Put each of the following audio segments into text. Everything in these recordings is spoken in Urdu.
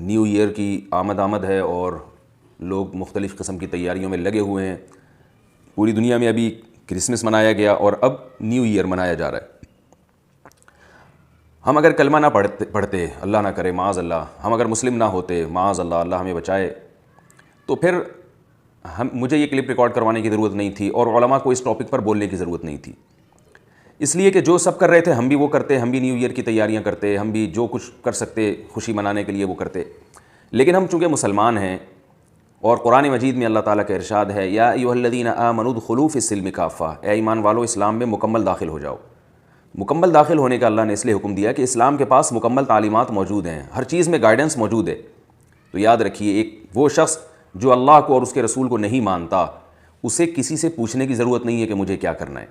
نیو ایئر کی آمد ہے اور لوگ مختلف قسم کی تیاریوں میں لگے ہوئے ہیں. پوری دنیا میں ابھی کرسمس منایا گیا اور اب نیو ایئر منایا جا رہا ہے. ہم اگر کلمہ نہ پڑھتے اللہ نہ کرے معاذ اللہ، ہم اگر مسلم نہ ہوتے معاذ اللہ، اللہ ہمیں بچائے، تو پھر مجھے یہ کلپ ریکارڈ کروانے کی ضرورت نہیں تھی اور علماء کو اس ٹاپک پر بولنے کی ضرورت نہیں تھی. اس لیے کہ جو سب کر رہے تھے ہم بھی وہ کرتے، ہم بھی نیو ایئر کی تیاریاں کرتے، ہم بھی جو کچھ کر سکتے خوشی منانے کے لیے وہ کرتے. لیکن ہم چونکہ مسلمان ہیں اور قرآن مجید میں اللہ تعالیٰ کا ارشاد ہے یا ایھا الذین آمنوا ادخلوا فی السلم کافہ، اے ایمان والو اسلام میں مکمل داخل ہو جاؤ. مکمل داخل ہونے کا اللہ نے اس لیے حکم دیا کہ اسلام کے پاس مکمل تعلیمات موجود ہیں، ہر چیز میں گائیڈنس موجود ہے. تو یاد رکھیے ایک وہ شخص جو اللہ کو اور اس کے رسول کو نہیں مانتا، اسے کسی سے پوچھنے کی ضرورت نہیں ہے کہ مجھے کیا کرنا ہے.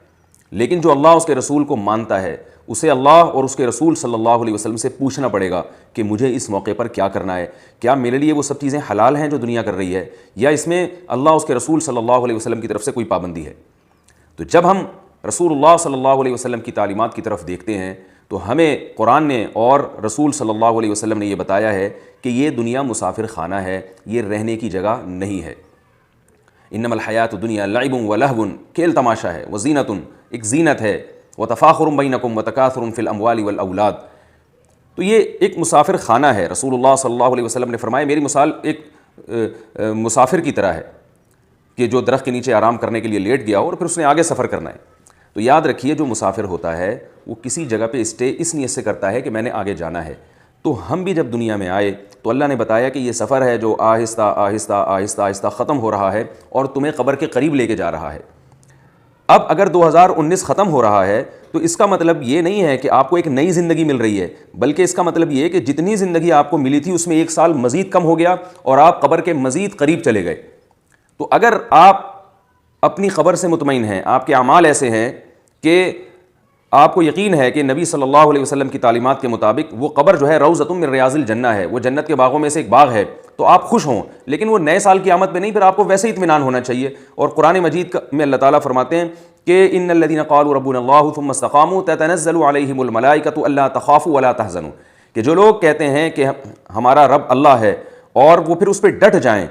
لیکن جو اللہ اس کے رسول کو مانتا ہے اسے اللہ اور اس کے رسول صلی اللہ علیہ وسلم سے پوچھنا پڑے گا کہ مجھے اس موقع پر کیا کرنا ہے، کیا میرے لیے وہ سب چیزیں حلال ہیں جو دنیا کر رہی ہے، یا اس میں اللہ اس کے رسول صلی اللہ علیہ وسلم کی طرف سے کوئی پابندی ہے. تو جب ہم رسول اللہ صلی اللہ علیہ وسلم کی تعلیمات کی طرف دیکھتے ہیں تو ہمیں قرآن نے اور رسول صلی اللہ علیہ وسلم نے یہ بتایا ہے کہ یہ دنیا مسافر خانہ ہے، یہ رہنے کی جگہ نہیں ہے. انما الحیات الدنیا لعب و لہو، کھیل تماشا ہے، وزینۃ، ایک زینت ہے، وتفاخر بینکم وتکاثر فی الاموال والاولاد. تو یہ ایک مسافر خانہ ہے. رسول اللہ صلی اللہ علیہ وسلم نے فرمایا میری مثال ایک مسافر کی طرح ہے کہ جو درخت کے نیچے آرام کرنے کے لیے لیٹ گیا اور پھر اس نے آگے سفر کرنا ہے. تو یاد رکھیے جو مسافر ہوتا ہے وہ کسی جگہ پہ اسٹے اس نیت سے کرتا ہے کہ میں نے آگے جانا ہے. تو ہم بھی جب دنیا میں آئے تو اللہ نے بتایا کہ یہ سفر ہے جو آہستہ آہستہ آہستہ آہستہ ختم ہو رہا ہے اور تمہیں قبر کے قریب لے کے جا رہا ہے. اب اگر 2019 ختم ہو رہا ہے تو اس کا مطلب یہ نہیں ہے کہ آپ کو ایک نئی زندگی مل رہی ہے، بلکہ اس کا مطلب یہ ہے کہ جتنی زندگی آپ کو ملی تھی اس میں ایک سال مزید کم ہو گیا اور آپ قبر کے مزید قریب چلے گئے. تو اگر آپ اپنی قبر سے مطمئن ہیں، آپ کے اعمال ایسے ہیں کہ آپ کو یقین ہے کہ نبی صلی اللہ علیہ وسلم کی تعلیمات کے مطابق وہ قبر جو ہے روضۃ من ریاض الجنہ ہے، وہ جنت کے باغوں میں سے ایک باغ ہے، تو آپ خوش ہوں. لیکن وہ نئے سال کی آمد پہ نہیں، پھر آپ کو ویسے ہی اطمینان ہونا چاہیے. اور قرآن مجید میں اللہ تعالیٰ فرماتے ہیں کہ ان الذین قالوا ربنا اللہ ثم استقاموا تتنزل علیہم الملائکۃ الا تخافوا ولا تحزنوا، کہ جو لوگ کہتے ہیں کہ ہمارا رب اللہ ہے اور وہ پھر اس پہ ڈٹ جائیں،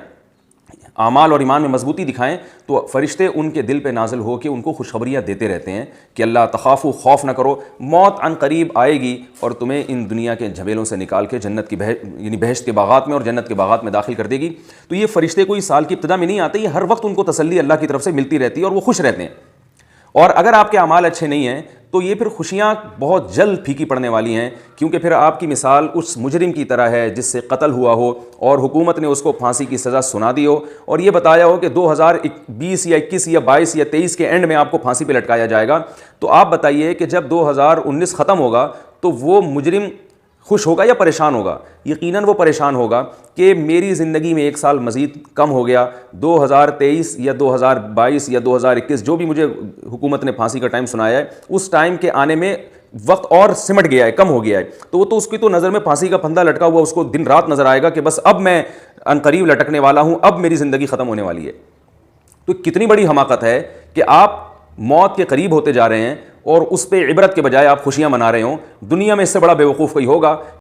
اعمال اور ایمان میں مضبوطی دکھائیں، تو فرشتے ان کے دل پہ نازل ہو کے ان کو خوشخبریاں دیتے رہتے ہیں کہ اللہ تخافوا، خوف نہ کرو، موت عن قریب آئے گی اور تمہیں ان دنیا کے جھمیلوں سے نکال کے جنت کی یعنی بہشت کے باغات میں اور جنت کے باغات میں داخل کر دے گی. تو یہ فرشتے کوئی سال کی ابتدا میں نہیں آتے، یہ ہر وقت ان کو تسلی اللہ کی طرف سے ملتی رہتی ہے اور وہ خوش رہتے ہیں. اور اگر آپ کے اعمال اچھے نہیں ہیں تو یہ پھر خوشیاں بہت جلد پھیکی پڑنے والی ہیں، کیونکہ پھر آپ کی مثال اس مجرم کی طرح ہے جس سے قتل ہوا ہو اور حکومت نے اس کو پھانسی کی سزا سنا دی ہو اور یہ بتایا ہو کہ 2020 یا 21 یا 22 یا 23 کے اینڈ میں آپ کو پھانسی پہ لٹکایا جائے گا. تو آپ بتائیے کہ جب 2019 ختم ہوگا تو وہ مجرم خوش ہوگا یا پریشان ہوگا؟ یقیناً وہ پریشان ہوگا کہ میری زندگی میں ایک سال مزید کم ہو گیا، 2023 یا 2022 یا 2021 جو بھی مجھے حکومت نے پھانسی کا ٹائم سنایا ہے اس ٹائم کے آنے میں وقت اور سمٹ گیا ہے، کم ہو گیا ہے. تو وہ تو اس کی تو نظر میں پھانسی کا پھندا لٹکا ہوا اس کو دن رات نظر آئے گا کہ بس اب میں عنقریب لٹکنے والا ہوں، اب میری زندگی ختم ہونے والی ہے. تو کتنی بڑی حماقت ہے کہ آپ موت کے قریب ہوتے جا رہے ہیں اور اس پہ عبرت کے بجائے آپ خوشیاں منا رہے ہوں. دنیا میں اس سے بڑا بیوقوف کوئی ہوگا